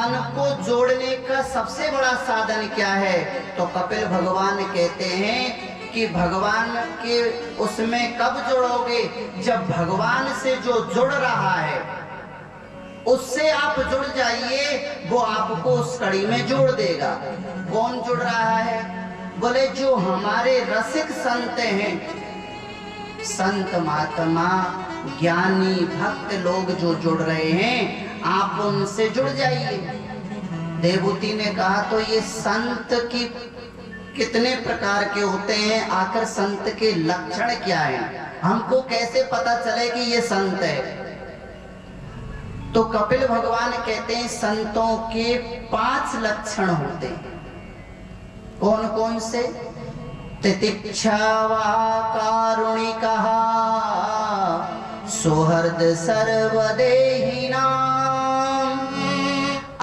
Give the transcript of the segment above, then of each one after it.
मन को जोड़ने का सबसे बड़ा साधन क्या है? तो कपिल भगवान कहते हैं कि भगवान के उसमें कब जुड़ोगे? जब भगवान से जो जुड़ रहा है उससे आप जुड़ जाइए, वो आपको उस कड़ी में जोड़ देगा। कौन जुड़ रहा है? बोले जो हमारे रसिक संत हैं, संत महात्मा ज्ञानी भक्त लोग जो जुड़ रहे हैं, आप उनसे जुड़ जाइए। देवहूति ने कहा तो ये संत की कितने प्रकार के होते हैं, आखिर संत के लक्षण क्या हैं, हमको कैसे पता चले कि ये संत है? तो कपिल भगवान कहते हैं संतों के 5 लक्षण होते हैं। कौन कौन से? तितिक्षावा कारुणिकः, सुहृद सर्वदेहिनां,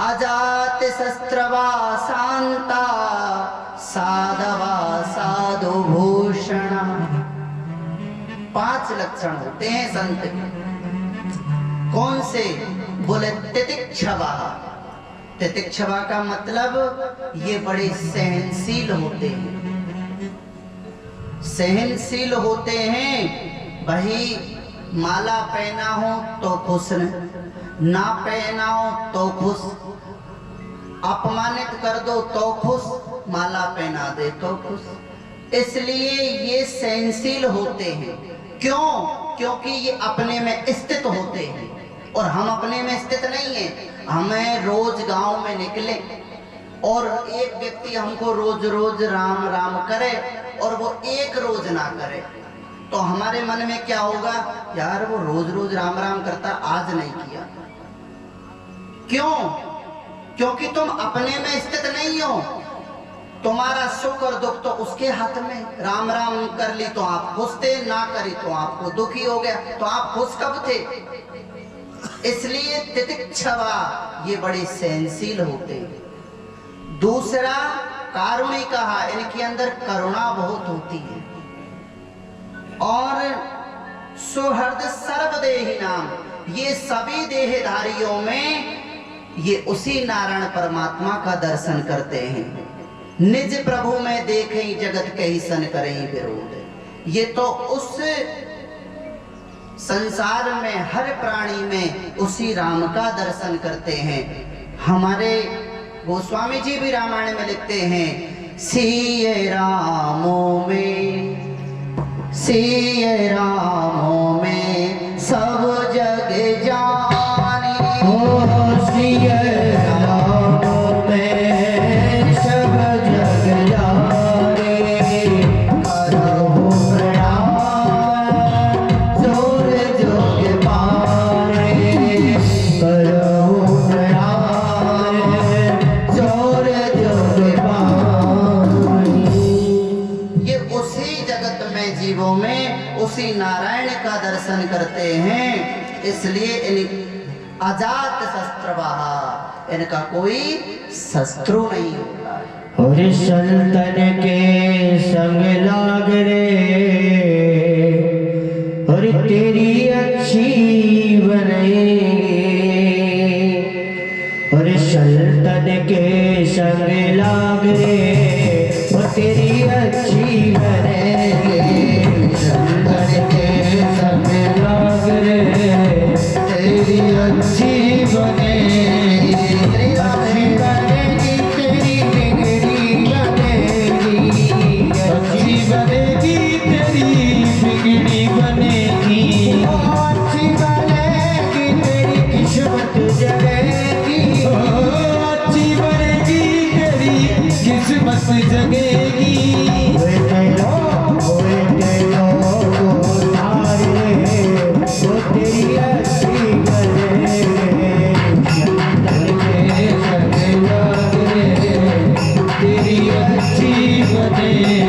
अजात शस्त्रवा शांता, साधवा साधुभूषण। 5 लक्षण होते हैं संत के। कौन से? बोले तितिक्षवा। तितिक्षवा का मतलब ये बड़े सहनशील होते हैं, सहनशील होते हैं। वही माला पहना हो तो खुश, ना पहना हो तो खुश, अपमानित कर दो तो खुश, माला पहना दे तो खुश। इसलिए ये सहनशील होते हैं। क्यों? क्योंकि ये अपने में स्थित होते हैं और हम अपने में स्थित नहीं है। हमें रोज गांव में निकले और एक व्यक्ति हमको रोज रोज राम राम करे और वो एक रोज ना करे, तो हमारे मन में क्या होगा? यार वो रोज रोज राम राम करता, आज नहीं किया। क्यों? क्योंकि तुम अपने में स्थित नहीं हो। तुम्हारा सुख और दुख तो उसके हाथ में। राम राम कर ली तो आप खुश थे, ना करी तो आपको दुखी हो गया, तो आप खुश कब थे? इसलिए तितिक्षवा ये बड़े सहनशील होते हैं। दूसरा कारुणिकः, इनके अंदर करुणा बहुत होती है। और सुहृद सर्वदेहिनां, ये सभी देहधारियों में ये उसी नारायण परमात्मा का दर्शन करते हैं। निज प्रभु में देखें जगत कही सन करें विरोध। ये तो उस संसार में हर प्राणी में उसी राम का दर्शन करते हैं। हमारे गोस्वामी जी भी रामायण में लिखते हैं, सिय रामों में, सिय रामों में सब जग जानी, हो सिय रामों में सब जग जानी, करो प्रणाम जोर जोग पारे, करो प्रणाम जोर जोग पारे। ये उसी जगत में जीवों में उसी नारायण का दर्शन करते हैं। इसलिए इन अजात शस्त्रवाहा, इनका कोई शत्रु नहीं होता है। और संतन के संग लाग रे, और तेरी अच्छी बनेगी, और संतन के संग लाग रे, और तेरी अच्छी बनेगी, संतन के संग लाग रे, तेरी अच्छी बनेगी, अच्छी बनेगी, तेरी बिगड़ी बनेगी, अच्छी बनेगी, तेरी बिगड़ी बनेगी, अच्छी बनेगी, तेरी किस्मत जगेगी, अच्छी बनेगी, तेरी किस्मत जगेगी। तेरी अच्छी तेरी अच्छी बनेगी।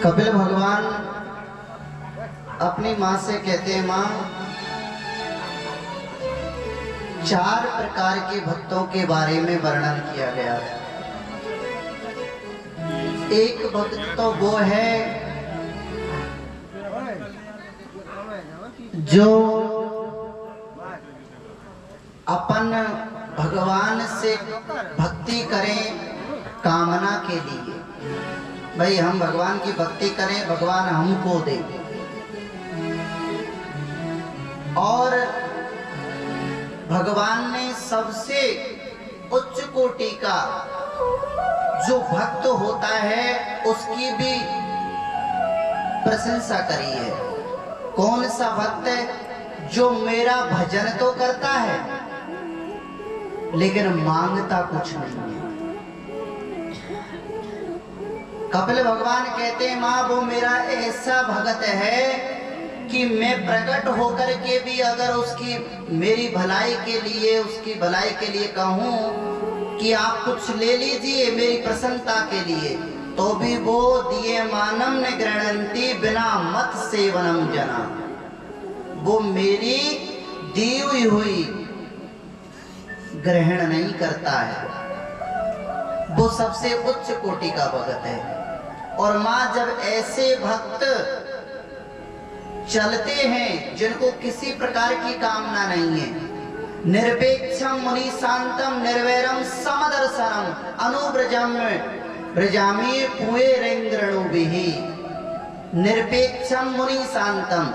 कपिल भगवान अपनी माँ से कहते हैं, माँ 4 प्रकार के भक्तों के बारे में वर्णन किया गया है। एक भक्त तो वो है जो अपन भगवान से भक्ति करें कामना के लिए, भाई हम भगवान की भक्ति करें, भगवान हमको दे। और भगवान ने सबसे उच्च कोटि का जो भक्त होता है उसकी भी प्रशंसा करी है। कौन सा भक्त है? जो मेरा भजन तो करता है लेकिन मांगता कुछ नहीं है। कपिल भगवान कहते हैं, माँ वो मेरा ऐसा भगत है कि मैं प्रकट होकर के भी अगर उसकी मेरी भलाई के लिए, उसकी भलाई के लिए कहूँ कि आप कुछ ले लीजिए मेरी प्रसन्नता के लिए, तो भी वो दिए मानम न गृहणंती बिना मत सेवनम जना, वो मेरी दी हुई ग्रहण नहीं करता है। वो सबसे उच्च कोटि का भगत है। और माँ जब ऐसे भक्त चलते हैं जिनको किसी प्रकार की कामना नहीं है, निरपेक्षम मुनि शांतम निर्वैरम समदर्शनम अनुव्रजम ब्रजामी पुए रेंद्रणुभिः, निरपेक्षम मुनि शांतम,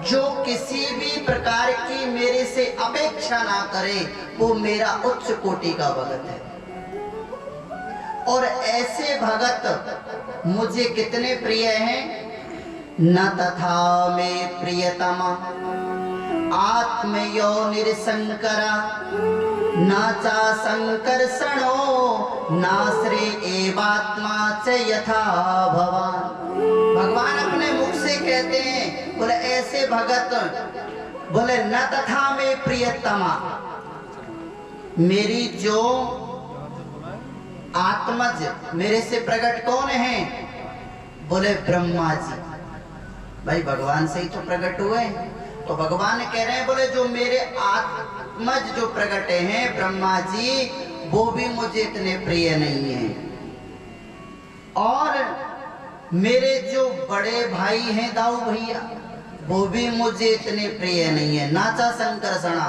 जो किसी भी प्रकार की मेरे से अपेक्षा ना करे वो मेरा उच्च कोटि का भगत है। और ऐसे भगत मुझे कितने प्रिय हैं? न तथा में प्रियतमा आत्मयो निरसंकरा, नाचा संकर्षणो नाश्रे एवात्मा च यथा भवान। भगवान अपने मुख से कहते हैं, बोले ऐसे भगत, बोले न तथा में प्रियतमा, मेरी जो आत्मज मेरे से प्रकट कौन है? बोले ब्रह्मा जी। भाई भगवान से ही तो प्रकट हुए, तो भगवान कह रहे हैं, बोले जो मेरे आत्मज जो प्रकट हैं ब्रह्मा जी, वो भी मुझे इतने प्रिय नहीं है। और मेरे जो बड़े भाई हैं दाऊ भैया, वो भी मुझे इतने प्रिय नहीं है। नाचा संकर्षणा,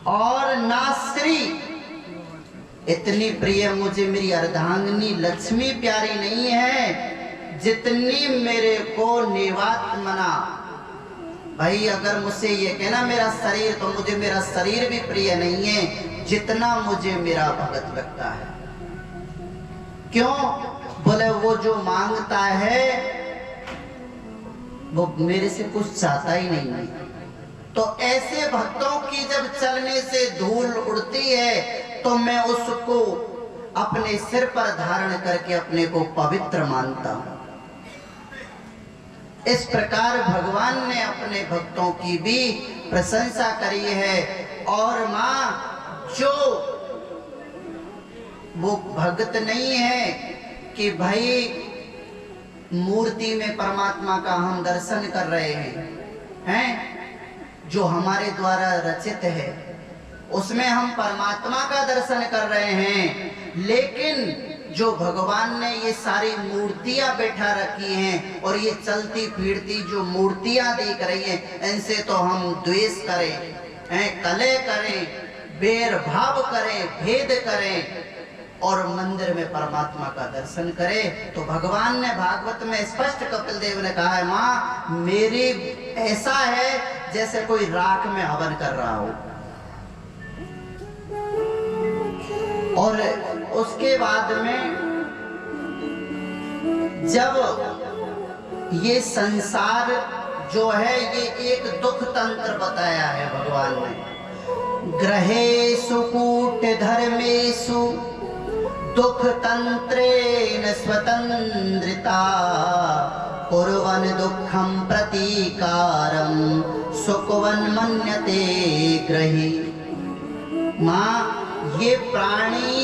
और ना श्री, इतनी प्रिय मुझे मेरी अर्धांगिनी लक्ष्मी प्यारी नहीं है जितनी मेरे को निवात्मना। भाई अगर मुझसे ये कहना मेरा शरीर, तो मुझे मेरा शरीर भी प्रिय नहीं है जितना मुझे मेरा भगत लगता है। क्यों? बोले वो जो मांगता है वो मेरे से कुछ चाहता ही नहीं है। तो ऐसे भक्तों की जब चलने से धूल उड़ती है तो मैं उसको अपने सिर पर धारण करके अपने को पवित्र मानता हूं। इस प्रकार भगवान ने अपने भक्तों की भी प्रशंसा करी है। और मां जो वो भक्त नहीं है कि भाई मूर्ति में परमात्मा का हम दर्शन कर रहे हैं, जो हमारे द्वारा रचित है उसमें हम परमात्मा का दर्शन कर रहे हैं, लेकिन जो भगवान ने ये सारी मूर्तियां बैठा रखी हैं और ये चलती फिरती जो मूर्तियां दिख रही हैं, इनसे तो हम द्वेष करें, कलह करें, बैर भाव करें, भेद करें और मंदिर में परमात्मा का दर्शन करें। तो भगवान ने भागवत में स्पष्ट कपिल देव ने कहा है, माँ मेरी ऐसा है जैसे कोई राख में हवन कर रहा हो। और उसके बाद में जब ये संसार जो है ये एक दुख तंत्र बताया है भगवान ने, ग्रहेषु कूट धर्मेषु दुख तंत्रेण स्वतंत्रिता, कुर्वन् दुःखं प्रतीकारं सुखवन् मन्यते ग्रही। माँ ये प्राणी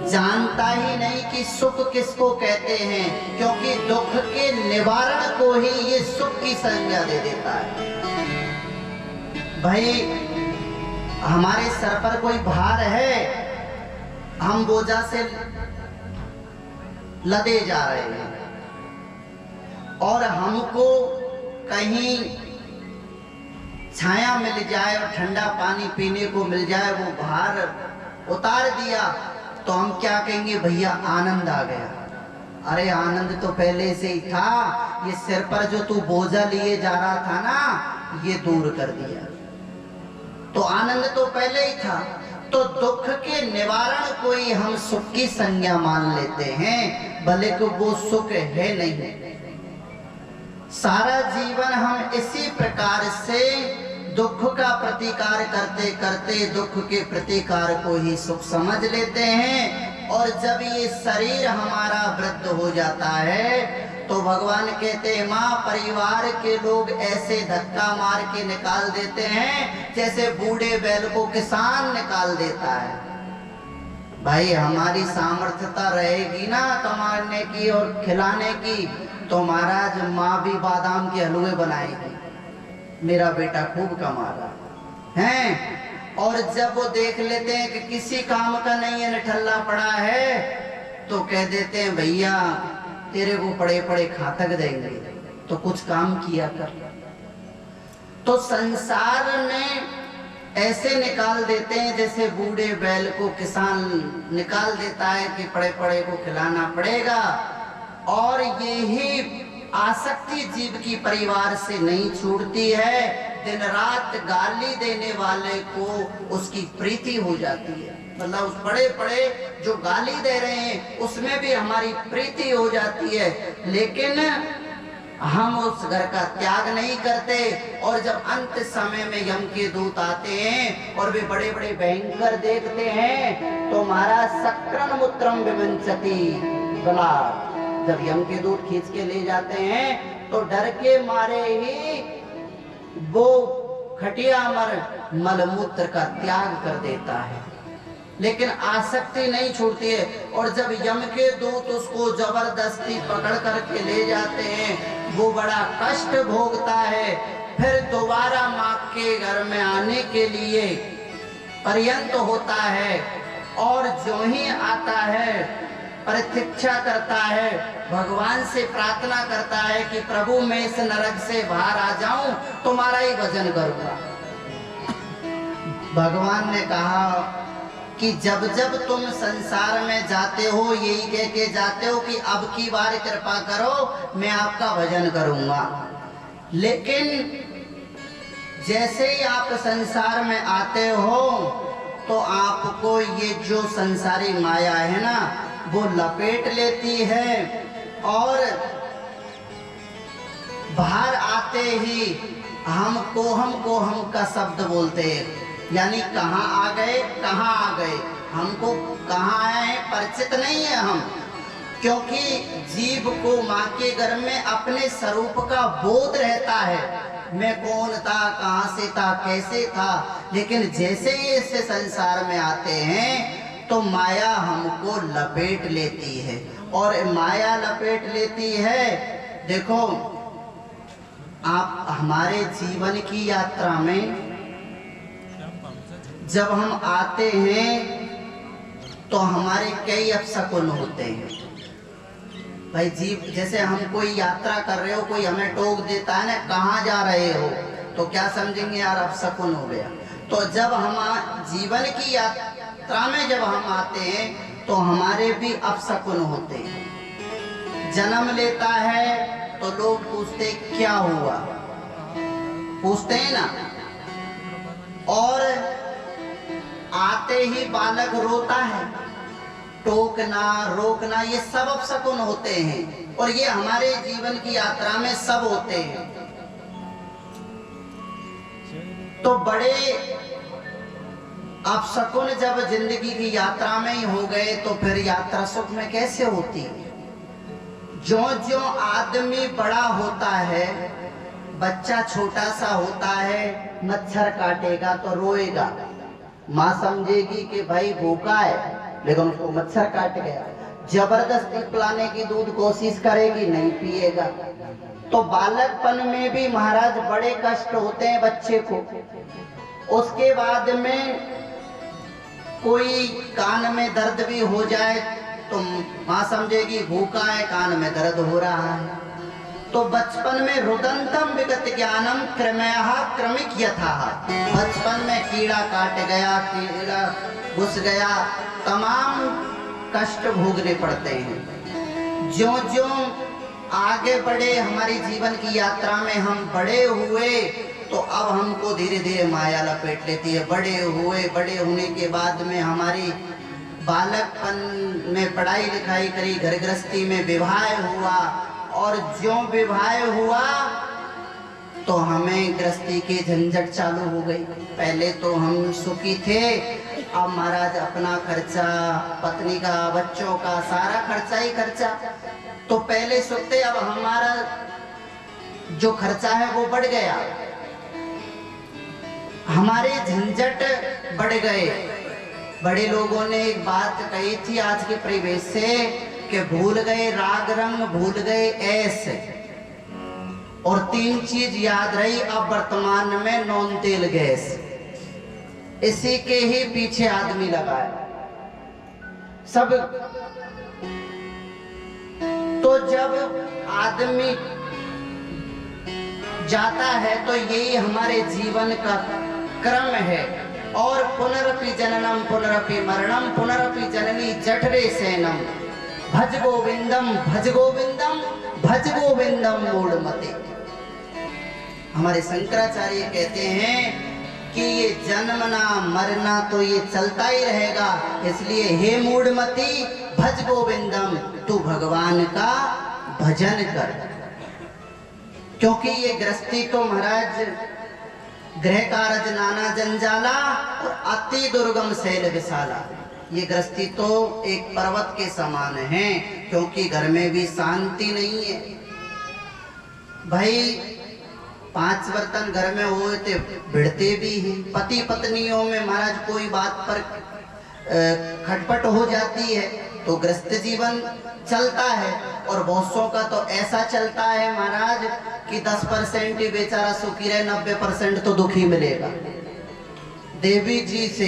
जानता ही नहीं कि सुख किसको कहते हैं, क्योंकि दुख के निवारण को ही ये सुख की संज्ञा दे देता है। भाई हमारे सर पर कोई भार है, हम बोझा से लदे जा रहे हैं और हमको कहीं छाया मिल जाए और ठंडा पानी पीने को मिल जाए, वो भार उतार दिया, तो हम क्या कहेंगे? भैया आनंद आ गया। अरे आनंद तो पहले से ही था, ये सिर पर जो तू बोझा लिए जा रहा था ना, ये दूर कर दिया, तो आनंद तो पहले ही था। तो दुख के निवारण को ही हम सुख की संज्ञा मान लेते हैं, भले को वो सुख है नहीं। सारा जीवन हम इसी प्रकार से दुख का प्रतिकार करते करते दुख के प्रतिकार को ही सुख समझ लेते हैं। और जब ये शरीर हमारा वृद्ध हो जाता है तो भगवान कहते हैं, माँ परिवार के लोग ऐसे धक्का मार के निकाल देते हैं जैसे बूढ़े बैल को किसान निकाल देता है। भाई हमारी सामर्थ्यता रहेगी ना कमाने की और खिलाने की, तो महाराज माँ भी बादाम के हलवे बनाएगी, मेरा बेटा खूब कमा रहा है। और जब वो देख लेते हैं कि किसी काम का नहीं है, निठल्ला पड़ा है, तो कह देते हैं भैया तेरे को पड़े पड़े खातक देंगे, तो कुछ काम किया कर। तो संसार में ऐसे निकाल देते हैं जैसे बूढ़े बैल को किसान निकाल देता है कि पड़े पड़े को खिलाना पड़ेगा। और यही आसक्ति जीव की परिवार से नहीं छूटती है, दिन रात गाली देने वाले को उसकी प्रीति हो जाती है। मतलब उस बड़े बड़े जो गाली दे रहे हैं उसमें भी हमारी प्रीति हो जाती है, लेकिन हम उस घर का त्याग नहीं करते। और जब अंत समय में यम के दूत आते हैं और वे बड़े बड़े भयंकर देखते हैं, तो महाराज सक्रण मूत्रम विमंचति गला, जब यम के दूत खींच के ले जाते हैं तो डर के मारे ही वो खटिया मर मलमूत्र का त्याग कर देता है, लेकिन आसक्ति नहीं छूटती है। और जब यम के दूत उसको जबरदस्ती पकड़ करके ले जाते हैं, वो बड़ा कष्ट भोगता है। फिर दोबारा माँ के घर में आने के लिए पर्यंत होता है, और जो ही आता है प्रतीक्षा करता है, भगवान से प्रार्थना करता है कि प्रभु मैं इस नरक से बाहर आ जाऊं, तुम्हारा ही भजन करूंगा। भगवान ने कहा कि जब जब तुम संसार में जाते हो यही कह के जाते हो कि अब की बार कृपा करो मैं आपका भजन करूंगा, लेकिन जैसे ही आप संसार में आते हो तो आपको ये जो संसारी माया है ना वो लपेट लेती है, और बाहर आते ही हम का शब्द बोलते हैं, यानी कहाँ आ गए कहाँ आ गए, हमको कहाँ आए हैं परिचित नहीं है हम। क्योंकि जीव को माँ के घर में अपने स्वरूप का बोध रहता है, मैं कौन था, कहाँ से था, कैसे था। लेकिन जैसे ही इससे संसार में आते हैं तो माया हमको लपेट लेती है, और माया लपेट लेती है। देखो आप हमारे जीवन की यात्रा में जब हम आते हैं तो हमारे कई अपशकुन होते हैं। भाई जीव जैसे हम कोई यात्रा कर रहे हो, कोई हमें टोक देता है ना कहाँ जा रहे हो, तो क्या समझेंगे यार अपशकुन हो गया। तो जब हम जीवन की यात्रा में जब हम आते हैं तो हमारे भी अपशकुन होते हैं। जन्म लेता है तो लोग पूछते क्या हुआ, पूछते हैं ना, और आते ही बालक रोता है, टोकना रोकना ये सब अपशकुन होते हैं, और ये हमारे जीवन की यात्रा में सब होते हैं। तो बड़े अपशकुन जब जिंदगी की यात्रा में ही हो गए तो फिर यात्रा सुख में कैसे होती। ज्यों-ज्यों आदमी बड़ा होता है, बच्चा छोटा सा होता है, मच्छर काटेगा तो रोएगा, माँ समझेगी कि भाई भूखा है, लेकिन उसको मच्छर काट गया। जबरदस्ती पिलाने की दूध कोशिश करेगी, नहीं पिएगा। तो बालकपन में भी महाराज बड़े कष्ट होते हैं बच्चे को। उसके बाद में कोई कान में दर्द भी हो जाए तो माँ समझेगी भूखा है, कान में दर्द हो रहा है। तो बचपन में रुदंतम विगत ज्ञानम क्रमयः क्रमिक यथा। बचपन में कीड़ा काट गया, कीड़ा घुस गया, तमाम कष्ट भोगने पड़ते हैं। ज्यों ज्यों आगे बढ़े हमारी जीवन की यात्रा में हम बड़े हुए तो अब हमको धीरे धीरे माया लपेट लेती है। बड़े होने के बाद में हमारी बालकपन में पढ़ाई लिखाई करी, घर गृहस्थी में विवाह हुआ, और ज्यों विवाह हुआ तो हमें गृहस्थी की झंझट चालू हो गई। पहले तो हम सुखी थे, अब महाराज अपना खर्चा, पत्नी का, बच्चों का सारा खर्चा ही खर्चा। तो पहले सुख थे, अब हमारा जो खर्चा है वो बढ़ गया, हमारे झंझट बढ़ गए। बड़े लोगों ने एक बात कही थी आज के परिवेश से कि भूल गए राग रंग, भूल गए ऐस, और 3 चीज याद रही अब वर्तमान में, नॉन तेल गैस। इसी के ही पीछे आदमी लगा है सब। तो जब आदमी जाता है तो यही हमारे जीवन का क्रम है। और पुनरपि जननम पुनरपि मरणम पुनरपि जननी जठरे सैनम भज गोविंदम भज गोविंदम भज गोविंदम मूढ़मते। हमारे शंकराचार्य कहते हैं कि ये जन्मना मरना तो ये चलता ही रहेगा, इसलिए हे मूढ़मती भज गोविंदम, तू भगवान का भजन कर। क्योंकि ये गृहस्थी तो महाराज गृह कारज नाना जंजाला और अति दुर्गम शैल विशाला। ये गृहस्थी तो एक पर्वत के समान है, क्योंकि घर में भी शांति नहीं है। भाई 5 बर्तन घर में हुए थे भिड़ते भी हैं। पति पत्नियों में महाराज कोई बात पर खटपट हो जाती है तो गृहस्थ जीवन चलता है। और बहुतों का तो ऐसा चलता है महाराज कि 10% ही बेचारा सुखी रहे, 90% तो दुखी मिलेगा देवी जी से।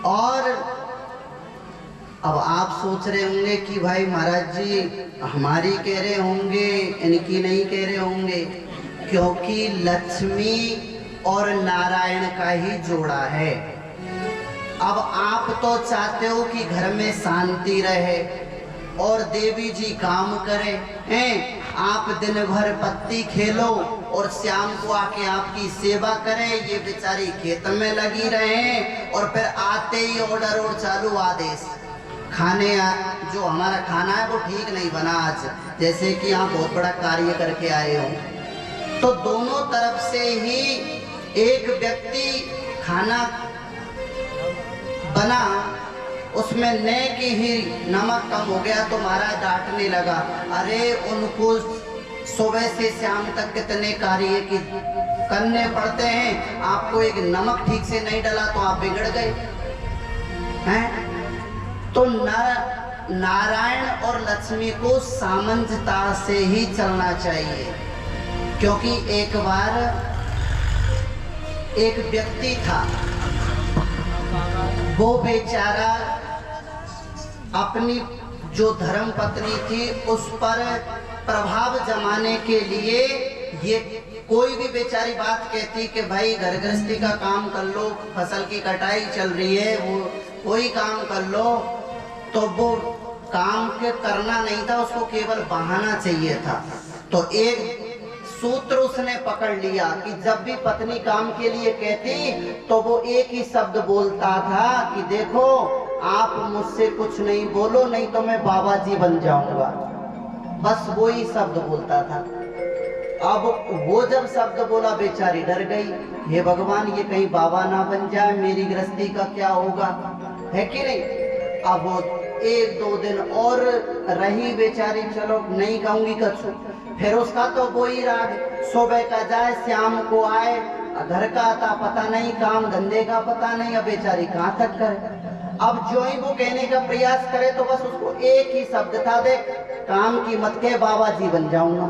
और अब आप सोच रहे होंगे कि भाई महाराज जी हमारी कह रहे होंगे, इनकी नहीं कह रहे होंगे, क्योंकि लक्ष्मी और नारायण का ही जोड़ा है। अब आप तो चाहते हो कि घर में शांति रहे और देवी जी काम करें हैं। आप दिन भर पत्ती खेलो और शाम को आके आपकी सेवा करें, ये बेचारी खेत में लगी रहे, और फिर आते ही ऑर्डर और चालू आदेश, खाने जो हमारा खाना है वो ठीक नहीं बना आज, जैसे कि आप बहुत बड़ा कार्य करके आए हो। तो दोनों तरफ से ही एक व्यक्ति खाना बना, उसमें न की ही नमक कम हो गया तो महाराज डांटने लगा, अरे उनको सुबह से शाम तक कितने कार्य की करने पड़ते हैं, आपको एक नमक ठीक से नहीं डाला तो आप बिगड़ गए हैं। तो नारायण और लक्ष्मी को सामंजस्य से ही चलना चाहिए। क्योंकि एक बार एक व्यक्ति था, वो बेचारा अपनी जो धर्म पत्नी थी उस पर प्रभाव जमाने के लिए ये कोई भी बेचारी बात कहती कि भाई घर गृहस्थी का काम कर लो, फसल की कटाई चल रही है, वो कोई काम कर लो, तो वो काम के करना नहीं था, उसको केवल बहाना चाहिए था। तो एक सूत्र उसने पकड़ लिया कि जब भी पत्नी काम के लिए कहती तो वो एक ही शब्द बोलता था कि देखो आप मुझसे कुछ नहीं बोलो, नहीं तो मैं बाबा जी बन जाऊंगा। बस वो ही शब्द बोलता था। अब वो जब शब्द बोला बेचारी डर गई, हे भगवान ये कहीं बाबा ना बन जाए, मेरी गृहस्थी का क्या होगा, है कि नहीं। अब वो 1-2 दिन और रही बेचारी, चलो नहीं कहूंगी कछु। फिर उसका तो वो ही राग, सुबह का जाए शाम को आए, घर का आता पता नहीं, काम धंधे का पता नहीं, अब बेचारी कहाँ तक करे। अब जो ही वो कहने का प्रयास करे तो बस उसको एक ही शब्द था, देख काम की मत के बाबा जी बन जाऊंगा।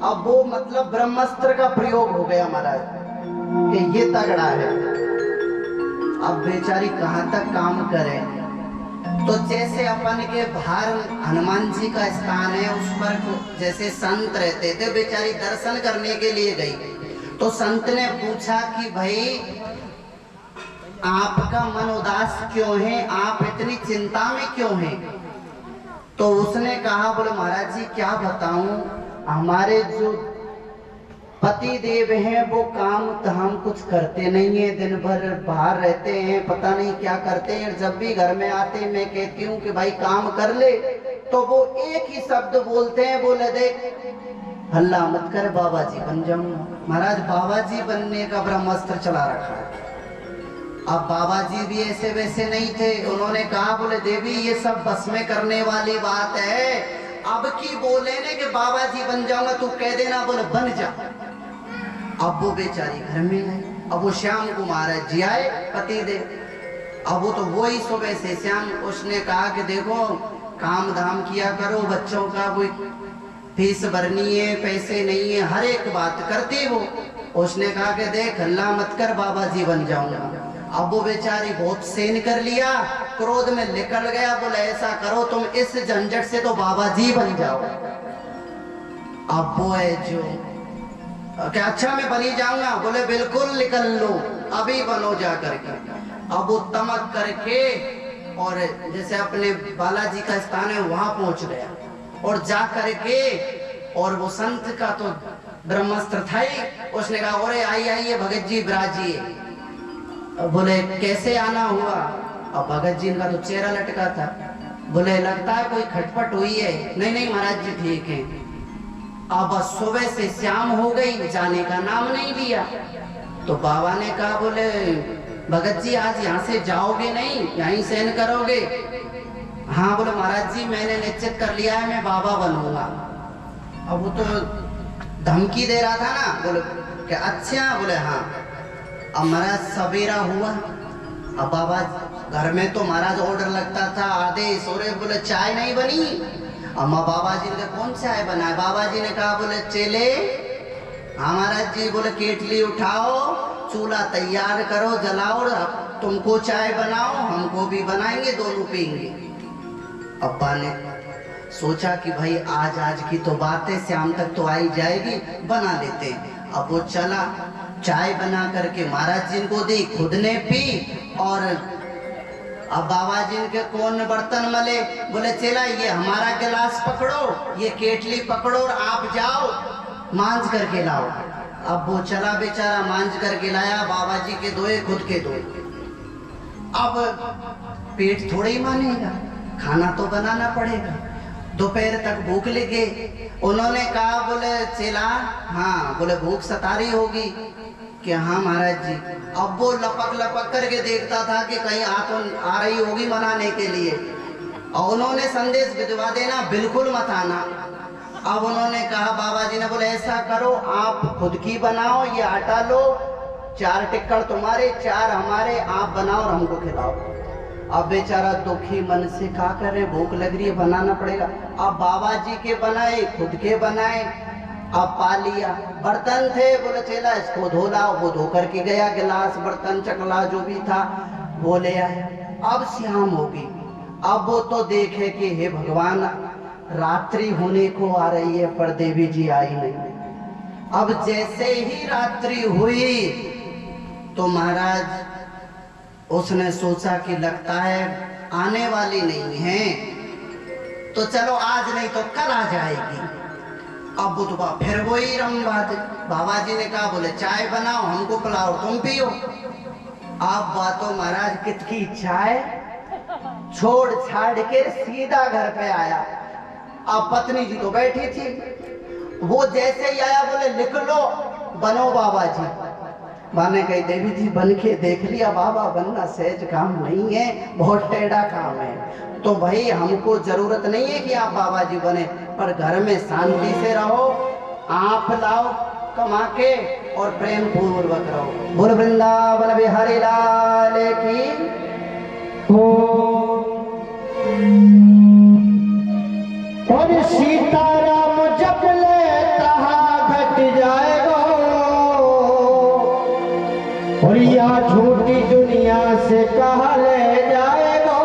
अब वो मतलब ब्रह्मास्त्र का प्रयोग हो गया महाराज कि ये तगड़ा है। अब बेचारी कहाँ तक काम करे। तो जैसे अपन के बाहर हनुमान जी का स्थान है, उस पर जैसे संत रहते थे, बेचारी दर्शन करने के लिए गई। तो संत ने पूछा कि भाई आपका मन उदास क्यों है, आप इतनी चिंता में क्यों हैं? तो उसने कहा, बोले महाराज जी क्या बताऊं, हमारे जो पति देव हैं वो काम धाम कुछ करते नहीं है, दिन भर बाहर रहते हैं, पता नहीं क्या करते हैं। जब भी घर में आते मैं कहती हूँ कि भाई काम कर ले, तो वो एक ही शब्द बोलते हैं, बोले देख हल्ला मत कर बाबा जी बन जाऊंगा। महाराज बाबा जी बनने का ब्रह्मास्त्र चला रखा है। अब बाबा जी भी ऐसे वैसे नहीं थे, उन्होंने कहा बोले देवी ये सब बस में करने वाली बात है, अब की बोले ने कि बाबा जी बन जाऊंगा, तू कह देना, बोले बन जा। अब वो बेचारी घर में आई। अब वो श्याम को महाराज जी आए पति दे। अब वो तो वही सुबह से श्याम, उसने कहा कि देखो काम धाम किया करो, बच्चों का कोई फीस भरनी है, पैसे नहीं है, हर एक बात करती वो। उसने कहा कि देख हल्ला मत कर बाबा जी बन जाऊंगा। अब वो बेचारी बहुत सहन कर लिया, क्रोध में निकल गया, बोले ऐसा करो तुम इस झंझट से तो बाबा जी बन जाओ। अब वो है जो क्या अच्छा मैं बनी जाऊंगा, बोले बिल्कुल निकल लो, अभी बनो जा करके। अब वो तमक करके और जैसे अपने बालाजी का स्थान है वहां पहुंच गया और जा करके, और वो संत का तो ब्रह्मास्त्र था ही, उसने कहा अरे आइए भगत जी विराजिए। बोले कैसे आना हुआ? अब भगत जी का तो चेहरा लटका था। बोले लगता है कोई खटपट हुई है। नहीं नहीं महाराज जी ठीक है। अब सुबह से शाम हो गई, जाने का नाम नहीं लिया। तो बाबा ने कहा बोले भगत जी आज यहाँ से जाओगे नहीं, यहीं सहन करोगे? हाँ बोले महाराज जी मैंने निश्चित कर लिया है, मैं बाबा बनूंगा। अब वो तो धमकी दे रहा था ना। बोले क्या अच्छा? बोले हाँ। अब महाराज सवेरा हुआ, अब बाबा घर में तो महाराज ऑर्डर लगता था आदेश, और बोले चाय नहीं बनी। अम्मा बाबा जी ने कौन चाय बनाए? बाबा जी ने कहा बोले चेले हाँ महाराज जी। बोले केटली उठाओ, चूल्हा तैयार करो, जलाओ, तुमको चाय बनाओ, हमको भी बनाएंगे, दोनों पीएंगे। अब्बा ने सोचा कि भाई आज की तो बात है, शाम तक तो आई जाएगी, बना लेते। अब वो चला, चाय बना करके महाराज जी को दी, खुद ने पी। और अब बाबा जी के कौन बर्तन मले? बोले चला ये हमारा गिलास पकड़ो, ये केटली पकड़ो और आप जाओ मांझ करके लाओ। अब वो चला बेचारा, मांझ करके लाया, बाबा जी के धोए, खुद के धोए। अब पेट थोड़े ही मानेगा, खाना तो बनाना पड़ेगा। दोपहर तक भूख लगे, उन्होंने कहा बोले चला हाँ। बोले भूख सता रही होगी कि हाँ महाराज जी। अब वो लपक करके देखता था कि कहीं आ रही होगी मनाने के लिए, और उन्होंने संदेश भिजवा देना बिल्कुल मत आना। अब उन्होंने कहा बाबा जी ने बोले ऐसा करो आप खुद की बनाओ, ये आटा लो, 4 टिक्कड़ तुम्हारे 4 हमारे, आप बनाओ और हमको खिलाओ। अब बेचारा दुखी मन से क्या करे, भूख लग रही है, बनाना पड़ेगा। अब बाबा जी के बनाए, खुद के बनाए, अब पा लिया। बर्तन थे, बोले चला इसको धो लाओ। वो धो करके गया, गिलास बर्तन चकला जो भी था वो ले आया। अब शाम होगी, अब वो तो देखे कि हे भगवान रात्रि होने को आ रही है पर देवी जी आई नहीं। अब जैसे ही रात्रि हुई तो महाराज उसने सोचा कि लगता है आने वाली नहीं है, तो चलो आज नहीं तो कल आ जाएगी। अब बुधवा फिर वही रंगबाज। बाबा जी ने कहा बोले चाय बनाओ, हमको पिलाओ, तुम पियो। अब बातों महाराज कितकी चाय छोड़ छाड़ के सीधा घर पे आया। अब पत्नी जी तो बैठी थी, वो जैसे ही आया बोले लिख लो बनो बाबा जी। माने कही देवी जी बन के देख लिया, बाबा बनना सहज काम नहीं है, बहुत टेढ़ा काम है। तो भाई हमको जरूरत नहीं है कि आप बाबा जी बने, पर घर में शांति से रहो, आप लाओ कमा के और प्रेम पूर्वक रहो। बोल वृंदावन बिहारी लाल की। हो और सीताराम जब ले तहा घट जाएगा और या झूठी दुनिया से कहा ले जाएगा।